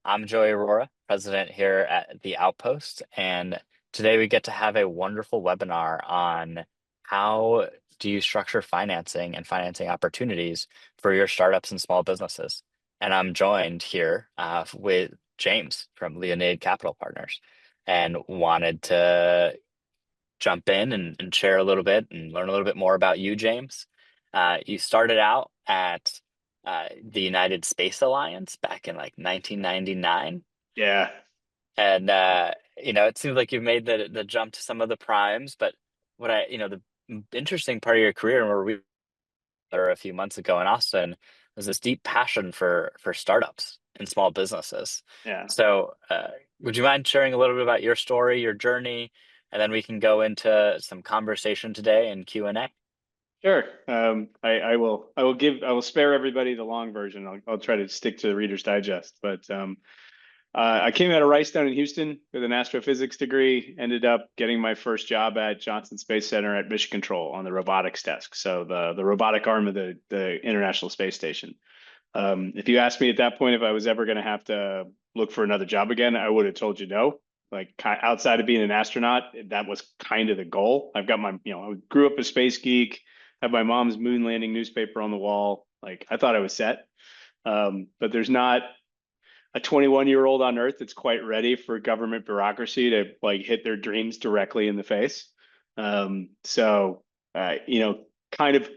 I'm Joey Aurora, president here at the Outpost, and today we get to have a wonderful webinar on how do you structure financing and financing opportunities for your startups and small businesses. And I'm joined here with James from Leonid Capital Partners, and wanted to jump in and share a little bit and learn a little bit more about you, James. You started out at the United Space Alliance back in like 1999. Yeah. And it seems like you've made the jump to some of the primes, but the interesting part of your career, and where we were a few months ago in Austin, was this deep passion for startups and small businesses. Yeah. So, would you mind sharing a little bit about your story, your journey, and then we can go into some conversation today and Q&A? Sure. I will spare everybody the long version. I'll try to stick to the Reader's Digest. But I came out of Rice down in Houston with an astrophysics degree. Ended up getting my first job at Johnson Space Center at Mission Control on the robotics desk. So the robotic arm of the International Space Station. If you asked me at that point if I was ever going to have to look for another job again, I would have told you no. Like outside of being an astronaut, that was kind of the goal. I've got I grew up a space geek, had my mom's moon landing newspaper on the wall. Like I thought I was set. But there's not a 21-year-old on Earth that's quite ready for government bureaucracy to like hit their dreams directly in the face. So kind of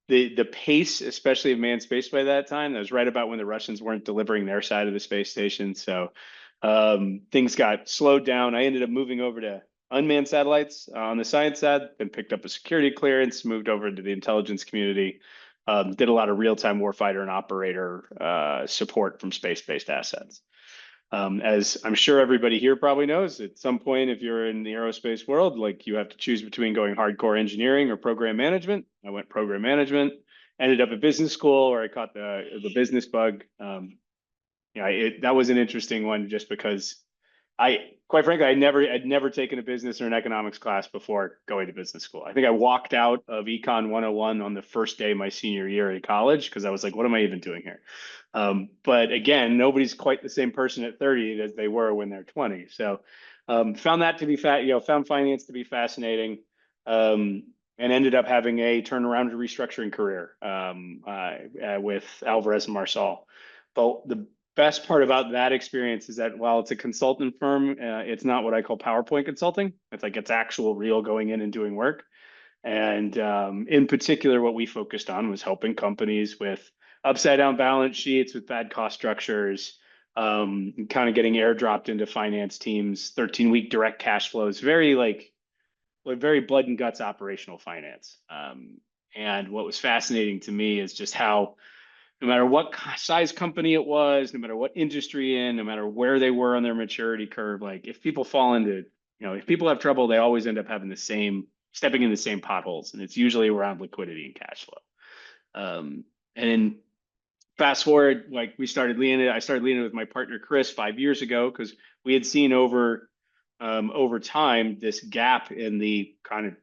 the pace, especially of manned space by that time, that was right about when the Russians weren't delivering their side of the space station. So things got slowed down. I ended up moving over to unmanned satellites on the science side, then picked up a security clearance, moved over into the intelligence community, did a lot of real-time warfighter and operator support from space-based assets. As I'm sure everybody here probably knows, at some point, if you're in the aerospace world, like you have to choose between going hardcore engineering or program management. I went program management, ended up at business school where I caught the business bug. That was an interesting one just because quite frankly, I'd never taken a business or an economics class before going to business school. I think I walked out of Econ 101 on the first day of my senior year in college because I was like, what am I even doing here? But again, nobody's quite the same person at 30 as they were when they're 20. So found that to be found finance to be fascinating. And ended up having a turnaround to restructuring career with Alvarez and Marsal. But the best part about that experience is that while it's a consultant firm, it's not what I call PowerPoint consulting. It's actual real going in and doing work. And in particular, what we focused on was helping companies with upside down balance sheets, with bad cost structures, kind of getting airdropped into finance teams, 13-week direct cash flows, very blood and guts operational finance. And what was fascinating to me is just how no matter what size company it was, no matter what industry in, no matter where they were on their maturity curve, like if people if people have trouble, they always end up stepping in the same potholes. And it's usually around liquidity and cash flow. And then fast forward, like I started Leonid with my partner, Chris, 5 years ago, because we had seen over time this gap in the kind of,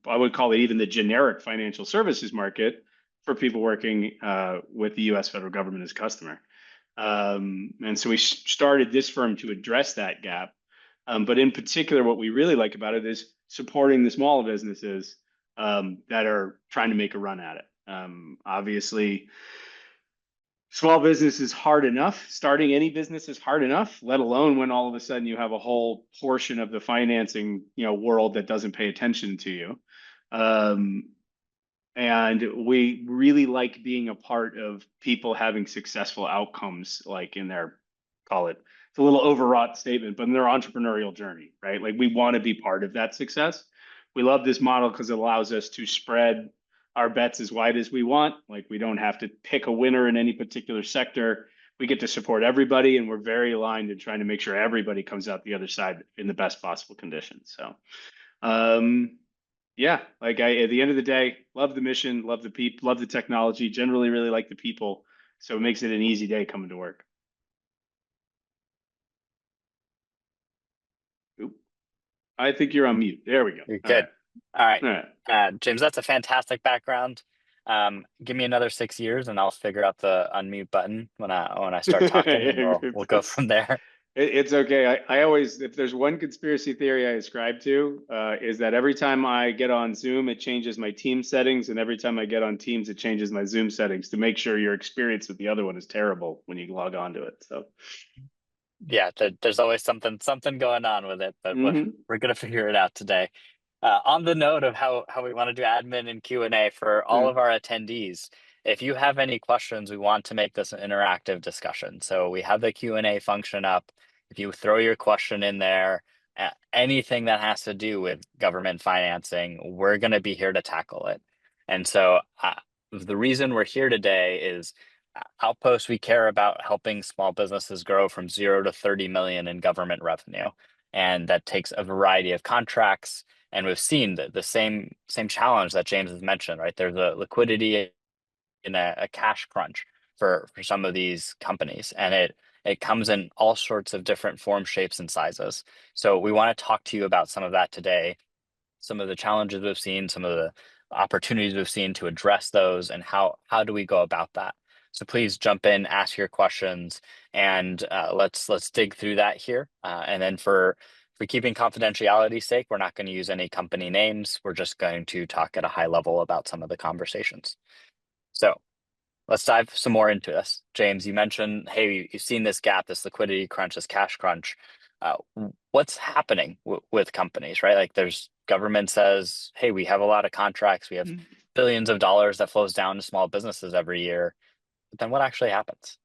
I would call it even the generic financial services market for people working with the U.S. federal government as customer. And so we started this firm to address that gap. But in particular, what we really like about it is supporting the small businesses that are trying to make a run at it. Obviously, small business is hard enough. Starting any business is hard enough, let alone when all of a sudden you have a whole portion of the financing, world that doesn't pay attention to you. And we really like being a part of people having successful outcomes, like in their, call it, it's a little overwrought statement, but in their entrepreneurial journey, right? Like we want to be part of that success. We love this model because it allows us to spread our bets as wide as we want. Like we don't have to pick a winner in any particular sector. We get to support everybody, and we're very aligned in trying to make sure everybody comes out the other side in the best possible conditions. So, yeah, at the end of the day, love the mission, love the people, love the technology, generally really like the people. So it makes it an easy day coming to work. Oop. I think you're on mute. There we go. You're All good. right. All right. All right. James, that's a fantastic background. Give me another 6 years and I'll figure out the unmute button when I start talking, and we'll go from there. It's okay. I always, if there's one conspiracy theory I ascribe to, is that every time I get on Zoom, it changes my team settings, and every time I get on Teams, it changes my Zoom settings to make sure your experience with the other one is terrible when you log on to it. So, Yeah, there's always something going on with it, but hmm we're gonna figure it out today. On the note of how we want to do admin and Q&A for all yeah. of our attendees, if you have any questions, we want to make this an interactive discussion. So we have the Q&A function up. If you throw your question in there, anything that has to do with government financing, we're going to be here to tackle it. And so the reason we're here today is Outpost, we care about helping small businesses grow from 0 to 30 million in government revenue. And that takes a variety of contracts. And we've seen the same challenge that James has mentioned, right? There's a liquidity in a cash crunch for some of these companies, and it comes in all sorts of different forms, shapes, and sizes. So we want to talk to you about some of that today, some of the challenges we've seen, some of the opportunities we've seen to address those, and how do we go about that. So please jump in, ask your questions, and let's dig through that here. And then for keeping confidentiality's sake, we're not going to use any company names. We're just going to talk at a high level about some of the conversations. So let's dive some more into this. James, you mentioned, hey, you've seen this gap, this liquidity crunch, this cash crunch. What's happening with companies, right? Like there's government says, hey, we have a lot of contracts. We have billions of dollars that flows down to small businesses every year. But then what actually happens?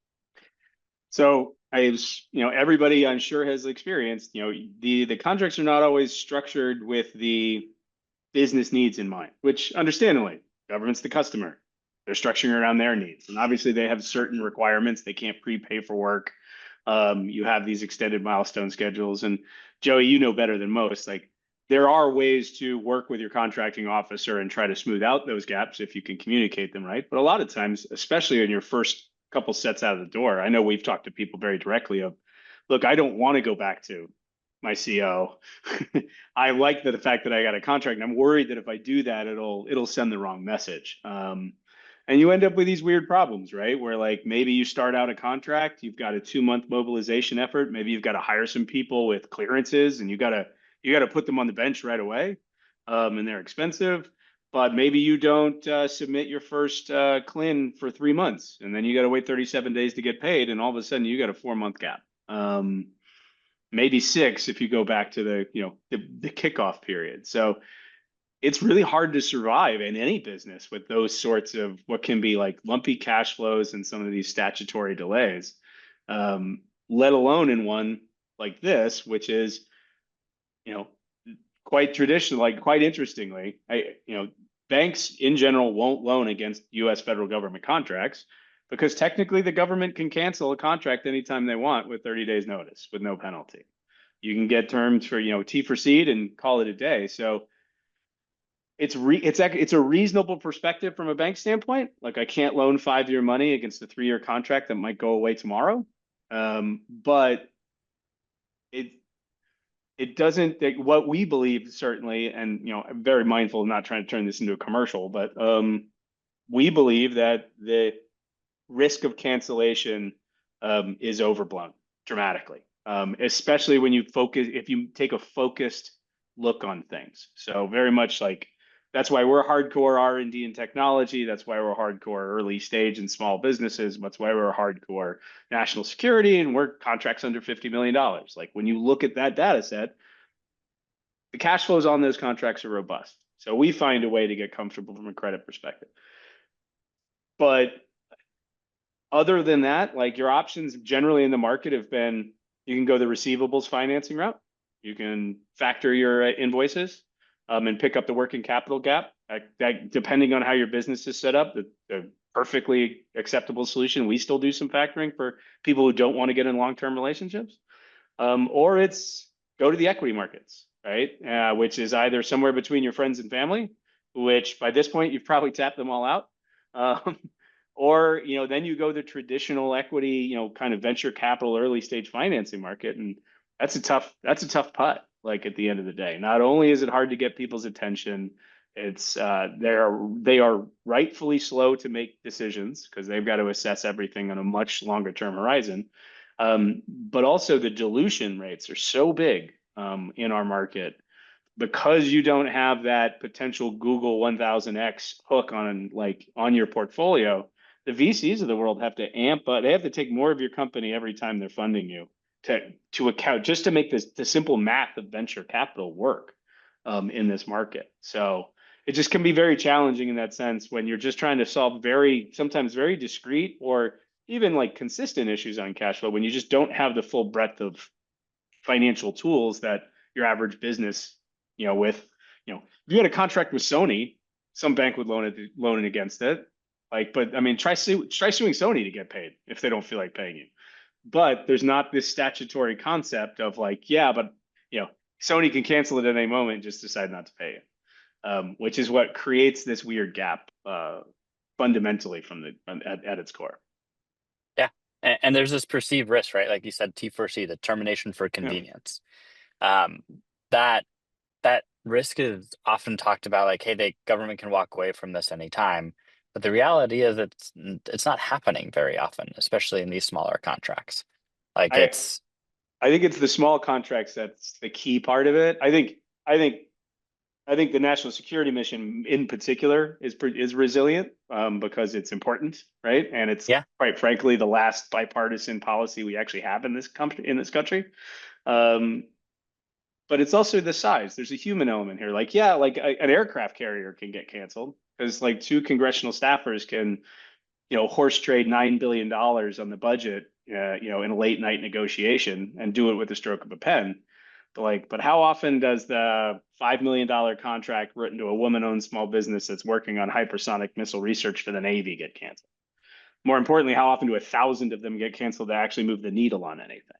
So everybody I'm sure has experienced, the contracts are not always structured with the business needs in mind, which understandably, government's the customer. They're structuring around their needs. And obviously they have certain requirements. They can't prepay for work. You have these extended milestone schedules. And Joey, you know better than most, like there are ways to work with your contracting officer and try to smooth out those gaps if you can communicate them right. But a lot of times, especially in your first couple sets out of the door, I know we've talked to people very directly of, look, I don't want to go back to my CO. I like the fact that I got a contract, and I'm worried that if I do that, it'll send the wrong message. And you end up with these weird problems, right? Where like maybe you start out a contract, you've got a 2 month mobilization effort, maybe you've got to hire some people with clearances, and you gotta put them on the bench right away, and they're expensive. But maybe you don't submit your first CLIN for 3 months, and then you got to wait 37 days to get paid, and all of a sudden you got a 4 month gap. Maybe six if you go back to the kickoff period. So it's really hard to survive in any business with those sorts of what can be like lumpy cash flows and some of these statutory delays, let alone in one like this, which is, you know, quite traditional, like quite interestingly, banks in general won't loan against US federal government contracts because technically the government can cancel a contract anytime they want with 30 days notice with no penalty. You can get terms for, T for seed and call it a day. So it's a reasonable perspective from a bank standpoint. Like I can't loan 5-year money against a 3-year contract that might go away tomorrow. But it doesn't, what we believe certainly, and I'm very mindful of not trying to turn this into a commercial, but we believe that the risk of cancellation is overblown dramatically, especially when if you take a focused look on things. So very much like that's why we're hardcore R&D and technology. That's why we're hardcore early stage and small businesses. That's why we're hardcore national security and we're contracts under $50 million. Like when you look at that data set, the cash flows on those contracts are robust. So we find a way to get comfortable from a credit perspective. But other than that, like your options generally in the market have been, you can go the receivables financing route. You can factor your invoices and pick up the working capital gap. That depending on how your business is set up, the perfectly acceptable solution. We still do some factoring for people who don't want to get in long-term relationships. Or it's go to the equity markets, right? Which is either somewhere between your friends and family, which by this point you've probably tapped them all out. Or then you go the traditional equity, kind of venture capital, early stage financing market, and that's a tough putt. Like at the end of the day, not only is it hard to get people's attention, It's they are rightfully slow to make decisions because they've got to assess everything on a much longer term horizon. But also the dilution rates are so big in our market because you don't have that potential Google 1000x hook on your portfolio. The VCs of the world have to amp up. They have to take more of your company every time they're funding you to account just to make the simple math of venture capital work in this market. So it just can be very challenging in that sense when you're just trying to solve sometimes very discrete or even like consistent issues on cash flow when you just don't have the full breadth of financial tools that your average business, with, if you had a contract with Sony, some bank would loan it against it. But I mean, try suing Sony to get paid if they don't feel like paying you. But there's not this statutory concept of like, yeah, but Sony can cancel it at any moment and just decide not to pay you, which is what creates this weird gap fundamentally at its core. Yeah. And there's this perceived risk, right? Like you said, T4C, the termination for Yeah. convenience. Um, that that risk is often talked about like, hey, the government can walk away from this anytime. But the reality is it's not happening very often, especially in these smaller contracts. Like I it's I think it's the small contracts that's the key part of it. I think the national security mission in particular is resilient because it's important, right? And it's yeah, quite frankly the last bipartisan policy we actually have in this country. Um, but it's also the size. There's a human element here. Like, yeah, like an aircraft carrier can get canceled because like two congressional staffers can, horse trade $9 billion on the budget, in a late night negotiation and do it with the stroke of a pen. But how often does the $5 million contract written to a woman-owned small business that's working on hypersonic missile research for the Navy get canceled? More importantly, how often do 1,000 of them get canceled to actually move the needle on anything?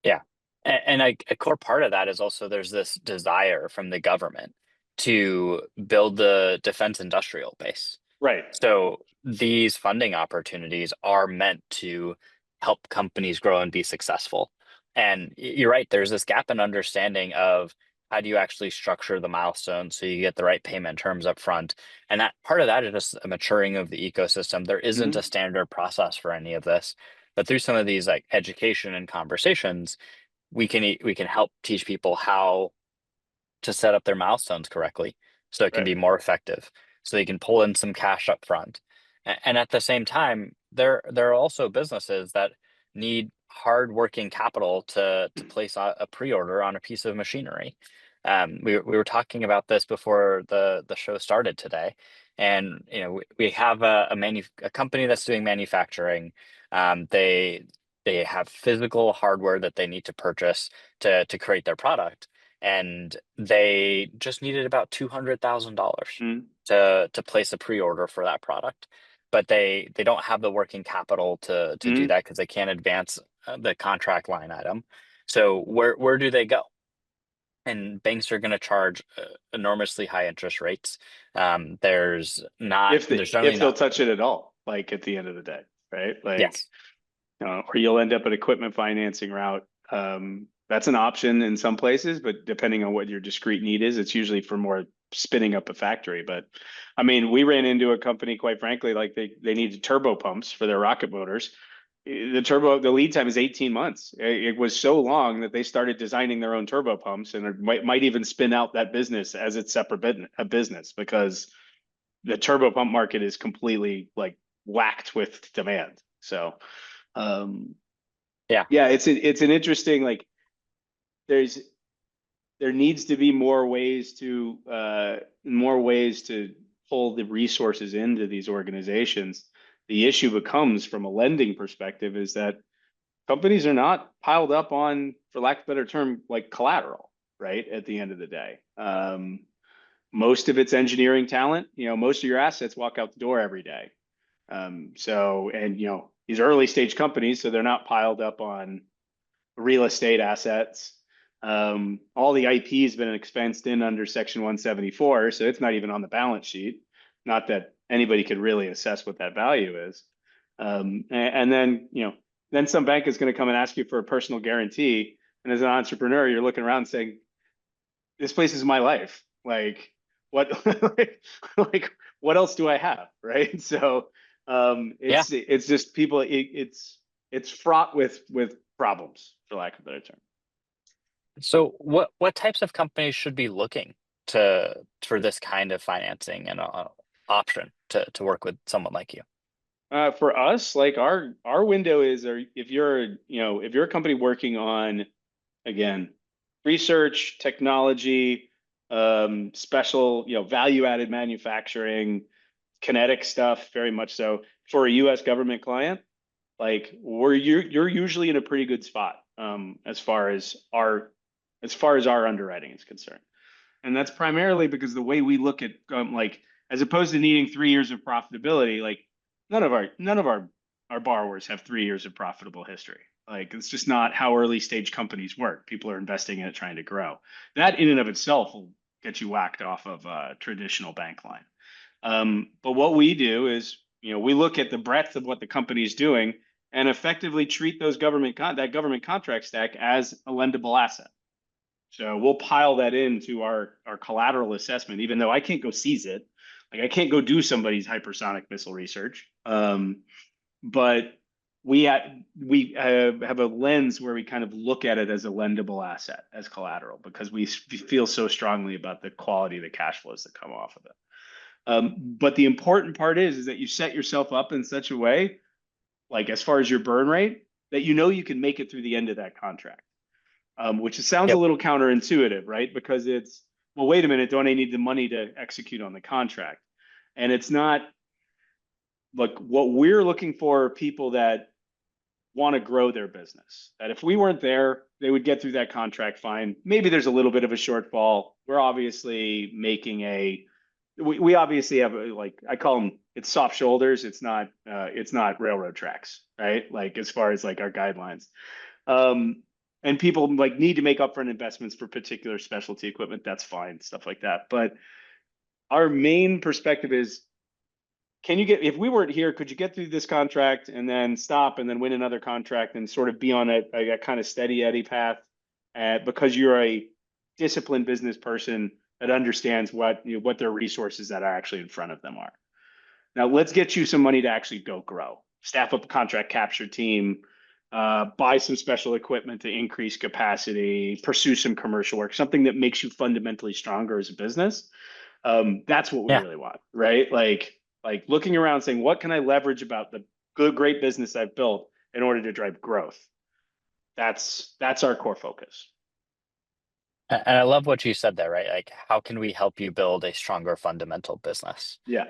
yeah. And a core part of that is also there's this desire from the government to build the defense industrial base. Right. So these funding opportunities are meant to help companies grow and be successful. And you're right, there's this gap in understanding of how do you actually structure the milestones so you get the right payment terms up front. And that part of that is just a maturing of the ecosystem. There isn't a Hmm. standard process for any of this. But through some of these like education and conversations, we can help teach people how to set up their milestones correctly so it can Right. be more effective, so they can pull in some cash up front. And at the same time, there are also businesses that need hard working capital to place a pre-order on a piece of machinery. We were talking about this before the show started today, and we have a company that's doing manufacturing. They have physical hardware that they need to purchase to create their product, and they just needed about $200,000 Mm-hmm. to place a pre-order for that product. But they don't have the working capital to do Mm-hmm. that because they can't advance the contract line item. So where do they go? And banks are going to charge enormously high interest rates. There's generally If they'll not. touch it at all, like at the end of the day, right? Yes. Or you'll end up an equipment financing route. That's an option in some places, but depending on what your discrete need is, it's usually for more spinning up a factory. But I mean, we ran into a company, quite frankly, like they needed turbo pumps for their rocket motors. The lead time is 18 months. It was so long that they started designing their own turbo pumps, and it might even spin out that business as its separate business because the turbo pump market is completely like whacked with demand. So um, Yeah. yeah, it's an interesting like there's there needs to be more ways to pull the resources into these organizations. The issue becomes from a lending perspective is that companies are not piled up on, for lack of a better term, like collateral, right? At the end of the day. Most of it's engineering talent. Most of your assets walk out the door every day. And these early stage companies, so they're not piled up on real estate assets. All the IP has been expensed in under Section 174, so it's not even on the balance sheet. Not that anybody could really assess what that value is. And then some bank is going to come and ask you for a personal guarantee. And as an entrepreneur, you're looking around saying, "This place is my life. Like, what like what else do I have, right? So Yeah. it's just people. It's fraught with problems, for lack of a better term. So what types of companies should be looking for this kind of financing and option to work with someone like you? For us, like our window is, or if you're if you're a company working on, again, research, technology, special, value added manufacturing, kinetic stuff, very much so for a U.S. government client, like you're usually in a pretty good spot, as far as our underwriting is concerned. And that's primarily because the way we look at, like, as opposed to needing 3 years of profitability, like none of our borrowers have 3 years of profitable history. Like, it's just not how early stage companies work. People are investing in it, trying to grow. That in and of itself will get you whacked off of a traditional bank line. But what we do is, we look at the breadth of what the company is doing and effectively treat that government contract stack as a lendable asset. So we'll pile that into our collateral assessment, even though I can't go seize it. Like, I can't go do somebody's hypersonic missile research. But we have a lens where we kind of look at it as a lendable asset, as collateral, because we feel so strongly about the quality of the cash flows that come off of it. But the important part is that you set yourself up in such a way, like as far as your burn rate, that you can make it through the end of that contract. Which sounds a Yep. little counterintuitive, right? Because it's, well, wait a minute, don't I need the money to execute on the contract? And it's not. Like, what we're looking for are people that want to grow their business. That if we weren't there, they would get through that contract fine. Maybe there's a little bit of a shortfall. We're obviously we obviously have like, I call them, it's soft shoulders. It's not railroad tracks, right? Like, as far as like our guidelines. And people like need to make upfront investments for particular specialty equipment. That's fine, stuff like that. But our main perspective is, if we weren't here, could you get through this contract and then stop and then win another contract and sort of be on a kind of steady Eddie path, because you're a disciplined business person that understands what their resources that are actually in front of them are. Now let's get you some money to actually go grow, staff up a contract capture team, buy some special equipment to increase capacity, pursue some commercial work, something that makes you fundamentally stronger as a business. That's what we Yeah. really want, right? Like looking around saying, what can I leverage about the great business I've built in order to drive growth? That's our core focus. And I love what you said there, right? Like, how can we help you build a stronger fundamental business? Yeah,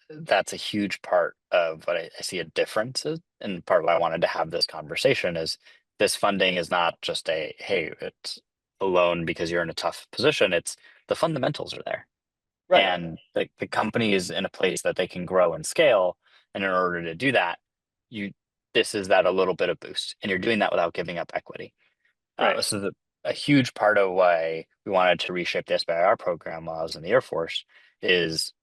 That's a huge part of what I see a difference is, and part of why I wanted to have this conversation is this funding is not just hey, it's a loan because you're in a tough position. It's the fundamentals are there, right, and the company is in a place that they can grow and scale. And in order to do that, you this is that a little bit of boost, and you're doing that without giving up equity. right, This is a huge part of why we wanted to reshape the SBIR program while I was in the Air Force is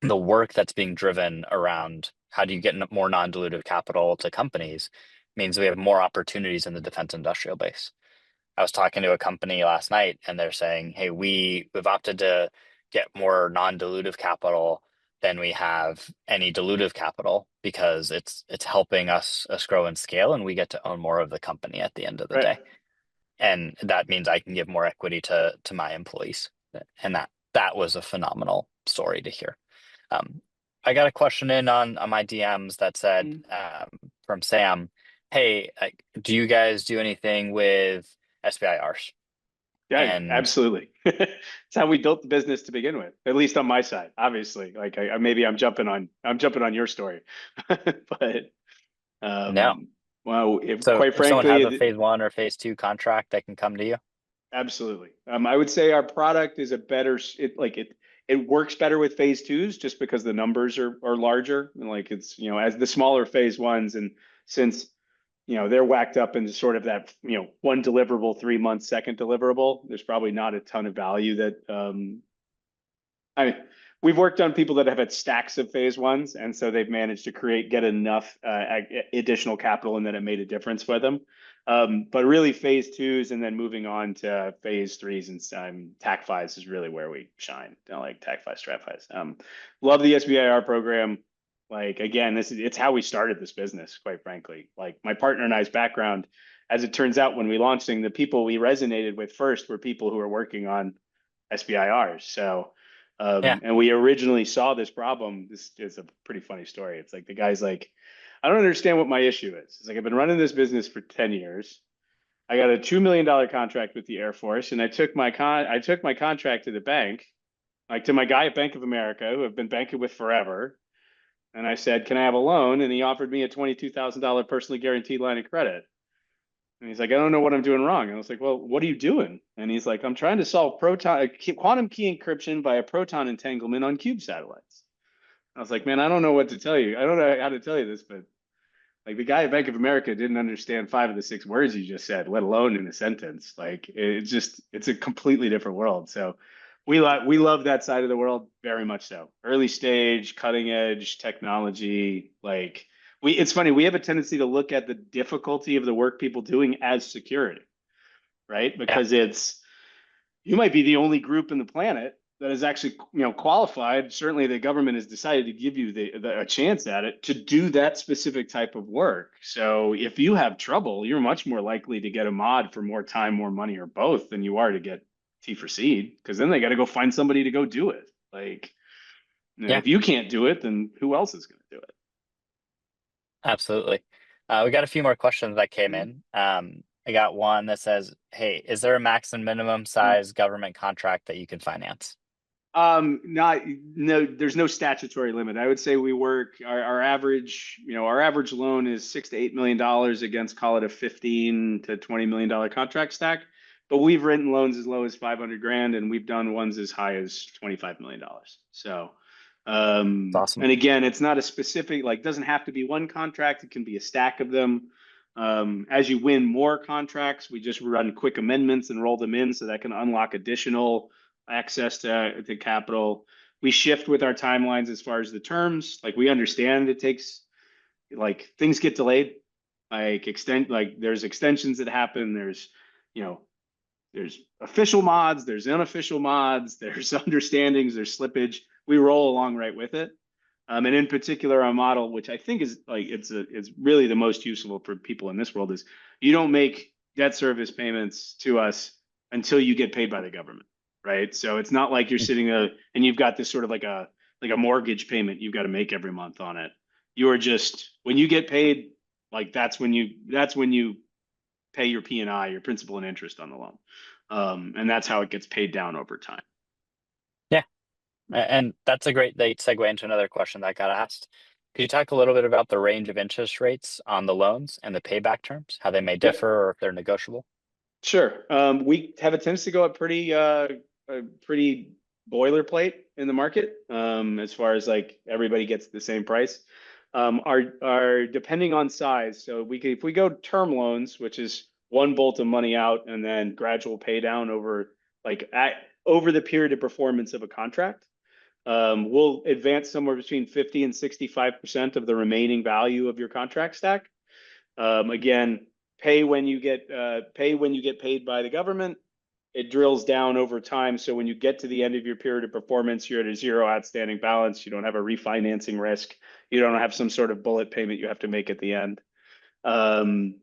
the work that's being driven around how do you get more non-dilutive capital to companies means we have more opportunities in the defense industrial base. I was talking to a company last night and they're saying, hey, we've opted to get more non-dilutive capital than we have any dilutive capital because it's helping us grow and scale, and we get to own more of the company at the end of the right. day. And that means I can give more equity to my employees. And that was a phenomenal story to hear. Um, I got a question in on my DMs that said Mm. from Sam, "Hey, do you guys do anything with SBIRs?" Yeah, And absolutely. It's how we built the business to begin with, at least on my side. Obviously, like, maybe I'm jumping on your story, but no, um, well, if so quite if someone has a frankly, phase 1 or phase 2 contract, that can come to you. absolutely. I would say our product is a better, it works better with phase twos just because the numbers are larger. And like, it's, as the smaller phase ones, and since, they're whacked up into sort of that, one deliverable, 3 month second deliverable, there's probably not a ton of value I we've worked on people that have had stacks of phase ones, and so they've managed to get enough additional capital, and then it made a difference for them. But really, phase twos and then moving on to phase threes and TAC fives is really where we shine. Like TAC five, strat fives. Love the SBIR program. Like again, it's how we started this business, quite frankly. Like my partner and I's background, as it turns out, when we launched thing, the people we resonated with first were people who are working on SBIRs. So Yeah. and we originally saw this problem. This is a pretty funny story. It's like the guy's like, I don't understand what my issue is. It's like I've been running this business for 10 years. I got a $2 million contract with the Air Force, and I took my contract to the bank, like to my guy at Bank of America, who I've been banking with forever. And I said, "Can I have a loan?" And he offered me a $22,000 personally guaranteed line of credit. And he's like, "I don't know what I'm doing wrong." And I was like, "Well, what are you doing?" And he's like, "I'm trying to solve quantum key encryption by a proton entanglement on cube satellites." I was like, "Man, I don't know what to tell you. I don't know how to tell you this, but like the guy at Bank of America didn't understand five of the six words you just said, let alone in a sentence. Like it's a completely different world." So we love that side of the world very much so. Early stage, cutting edge technology. Like it's funny, we have a tendency to look at the difficulty of the work people doing as security, right? Yeah. Because you might be the only group in the planet that is actually qualified. Certainly the government has decided to give you a chance at it to do that specific type of work. So if you have trouble, you're much more likely to get a mod for more time, more money, or both than you are to get T for seed, because then they got to go find somebody to go do it. Like, Yeah. if you can't do it, then who else is going to do Absolutely. We got a few more questions that came it? in. I got one that says, "Hey, is there a max and minimum size government contract that you can finance?" Not no, there's no statutory limit. I would say we work our average, our average loan is $6 to $8 million against, call it a 15 to $20 million contract stack. But we've written loans as low as 500 grand, and we've done ones as high as $25 million. So, It's awesome. and again, it's not a specific, like, doesn't have to be one contract. It can be a stack of them. As you win more contracts, we just run quick amendments and roll them in so that can unlock additional access to capital. We shift with our timelines as far as the terms. Like we understand it takes, like things get delayed, like there's extensions that happen. You know, there's official mods, there's unofficial mods, there's understandings, there's slippage. We roll along right with it. And in particular, our model, which I think is like it's really the most useful for people in this world, is you don't make debt service payments to us until you get paid by the government, right? So it's not like you're sitting and you've got this sort of like a mortgage payment you've got to make every month on it. You are just when you get paid, like that's when you pay your P&I, your principal and interest on the loan, and that's how it gets paid down over time. Yeah. And that's a great segue into another question that got asked. Could you talk a little bit about the range of interest rates on the loans and the payback terms, how they may Yep. differ or if they're negotiable? Sure. We have a tendency to go up pretty boilerplate in the market, as far as like everybody gets the same price. Our depending on size. So if we go term loans, which is one bolt of money out and then gradual pay down over the period of performance of a contract. We'll advance somewhere between 50 and 65% of the remaining value of your contract stack. Again, pay when you get paid by the government. It drills down over time. So when you get to the end of your period of performance, you're at a zero outstanding balance. You don't have a refinancing risk. You don't have some sort of bullet payment you have to make at the end. And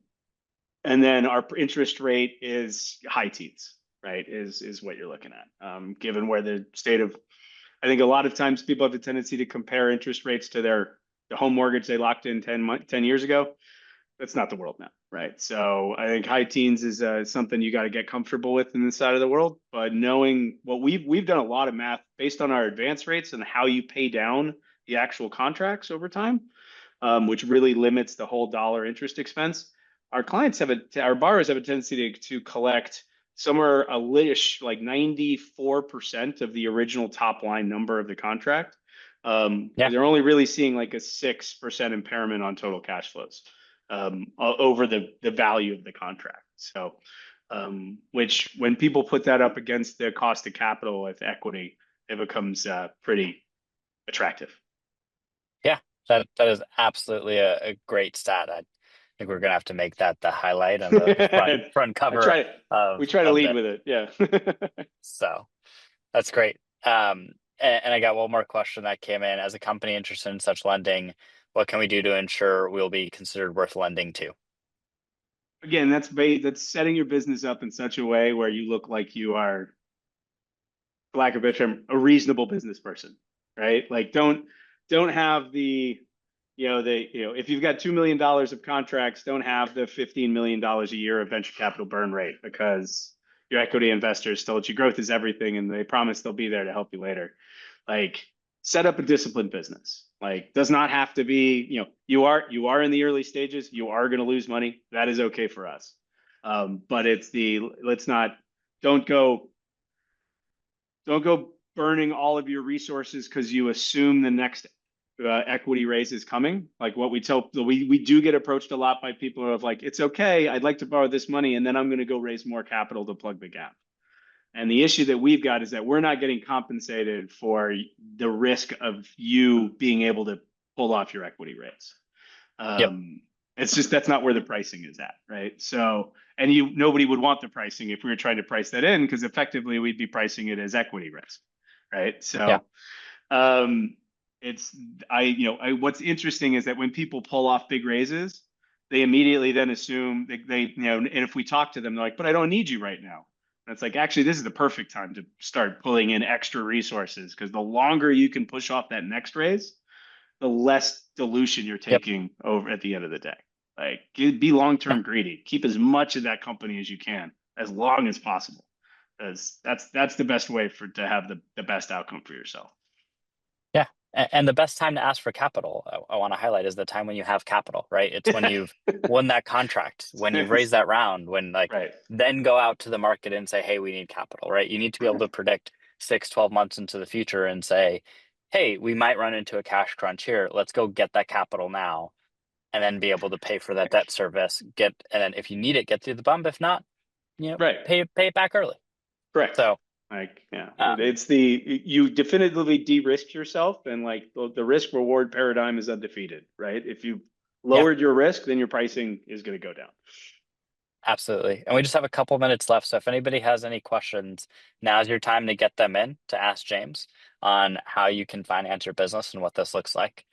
then our interest rate is high teens, right? Is what you're looking at. Given where the state of, I think a lot of times people have a tendency to compare interest rates to the home mortgage they locked in 10 years ago. That's not the world now, right? So I think high teens is something you got to get comfortable with in this side of the world. But knowing what we've done a lot of math based on our advance rates and how you pay down the actual contracts over time, which really limits the whole dollar interest expense. Our borrowers have a tendency to collect somewhere a lish like 94% of the original top line number of the contract. Yeah. They're only really seeing like a 6% impairment on total cash flows over the value of the contract. So, which when people put that up against the cost of capital with equity, it becomes pretty attractive. Yeah, that is absolutely a great stat. I think we're gonna have to make that the highlight and the front I cover try we of try to of lead the with it. Yeah. so that's great. And I got one more question that came in. As a company interested in such lending, what can we do to ensure we'll be considered worth lending to? Again, that's setting your business up in such a way where you look like you are, for lack of a better term, a reasonable business person, right? Like don't have the if you've got $2 million of contracts, don't have the $15 million a year of venture capital burn rate, because your equity investors told you growth is everything and they promise they'll be there to help you later. Like, set up a disciplined business. Like, does not have to be, you are in the early stages, you are going to lose money. That is okay for us. But it's the let's not don't go don't go burning all of your resources because you assume the next equity raise is coming. Like, what we do get approached a lot by people who are like, it's okay, I'd like to borrow this money, and then I'm going to go raise more capital to plug the gap. And the issue that we've got is that we're not getting compensated for the risk of you being able to pull off your equity raise. Yep. It's just that's not where the pricing is at, right? So, and nobody would want the pricing if we were trying to price that in, because effectively we'd be pricing it as equity risk, right? Yeah. So, it's what's interesting is that when people pull off big raises, they immediately then assume and if we talk to them, they're like, but I don't need you right now. And it's like, actually, this is the perfect time to start pulling in extra resources, because the longer you can push off that next raise, the less dilution you're Yep. taking over at the end of the day. Like, be long-term greedy. Keep as much of that company as you can, as long as possible, because that's the best way to have the best outcome for yourself. Yeah. And the best time to ask for capital, I want to highlight, is the time when you have capital, right? It's when you've won that contract, when you've raised that round, when like Right. then go out to the market and say, hey, we need capital, right? You need to be able to predict 6, 12 months into the future and say, hey, we might run into a cash crunch here. Let's go get that capital now and then be able to pay for that debt service. And then if you need it, get through the bump. If not, Right. pay it back early. Correct. So Like, yeah, um, you definitively de-risk yourself, and like the risk reward paradigm is undefeated, right? If you yeah. lowered your risk, then your pricing is going to go down. Absolutely. And we just have a couple minutes left. So if anybody has any questions, now's your time to get them in to ask James on how you can finance your business and what this looks like.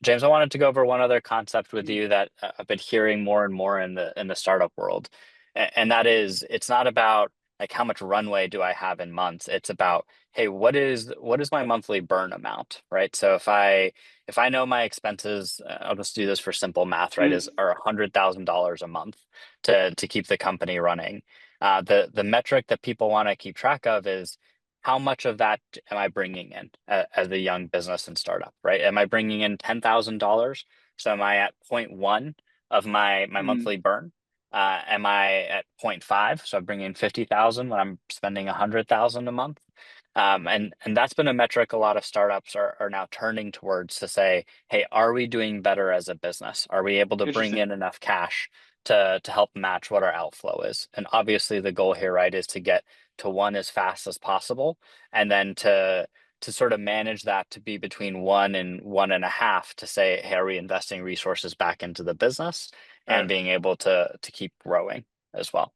James, I wanted to go over one other concept with you that I've been hearing more and more in the startup world. And that is, it's not about like how much runway do I have in months. It's about, hey, what is my monthly burn amount, right? So if I know my expenses, I'll just do this for simple math, right, Mm, are $100,000 a month to keep the company running. The metric that people want to keep track of is how much of that am I bringing in as a young business and startup, right? Am I bringing in $10,000? So am I at point one of my mm. monthly burn? Am I at point five? So I'm bringing in 50,000 when I'm spending 100,000 a month. And that's been a metric a lot of startups are now turning towards to say, hey, are we doing better as a business? Are we able to bring Interesting. in enough cash to help match what our outflow is? And obviously the goal here, right, is to get to one as fast as possible, and then to sort of manage that to be between 1 and 1.5 to say, hey, are we investing resources back into the business Got and it. being able to keep growing as well.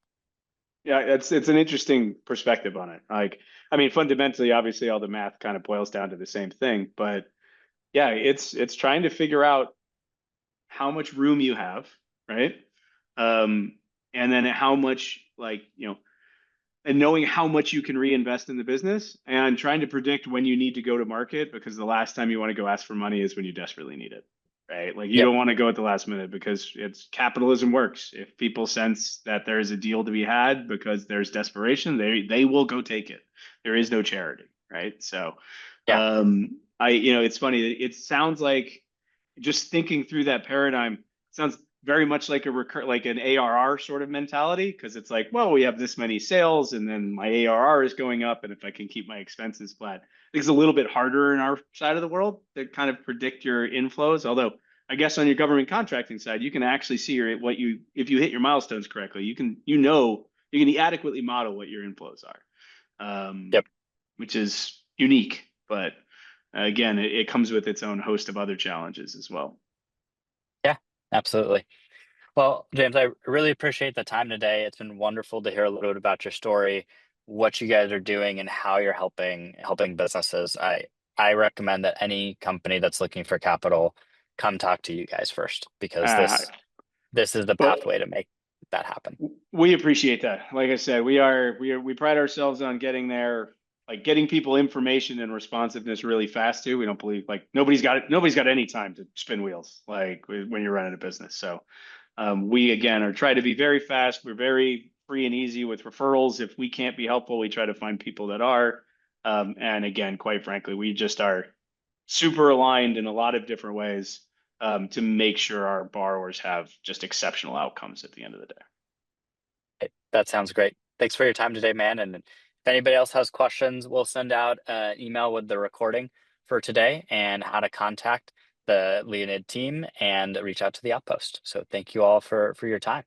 Yeah, it's an interesting perspective on it. Like, I mean, fundamentally, obviously, all the math kind of boils down to the same thing, but yeah, it's trying to figure out how much room you have, right? Um, and then how much, like, and knowing how much you can reinvest in the business, and trying to predict when you need to go to market, because the last time you want to go ask for money is when you desperately need it, right? Like, you Yep. don't want to go at the last minute, because it's capitalism works. If people sense that there's a deal to be had because there's desperation, they will go take it. There is no charity, right? So, Yeah. it's funny. It sounds like, just thinking through that paradigm, sounds very much like like an ARR sort of mentality, because it's like, well, we have this many sales and then my ARR is going up, and if I can keep my expenses flat. I think it's a little bit harder in our side of the world to kind of predict your inflows, although I guess on your government contracting side, you can actually see if you hit your milestones correctly, you can adequately model what your inflows are. Yep. Which is unique, but again, it comes with its own host of other challenges as well. Yeah, absolutely. Well, James, I really appreciate the time today. It's been wonderful to hear a little bit about your story, what you guys are doing, and how you're helping businesses. I recommend that any company that's looking for capital come talk to you guys first, because Uh, this is the well, pathway to make that happen. we appreciate that. Like I said, we pride ourselves on getting there, like getting people information and responsiveness really fast too. We don't believe like nobody's got any time to spin wheels like when you're running a business. So we again are trying to be very fast. We're very free and easy with referrals. If we can't be helpful, we try to find people that are. And again, quite frankly, we just are super aligned in a lot of different ways to make sure our borrowers have just exceptional outcomes at the end of the day. That sounds great. Thanks for your time today, man. And if anybody else has questions, we'll send out an email with the recording for today and how to contact the Leonid team and reach out to the Outpost. So thank you all for your time.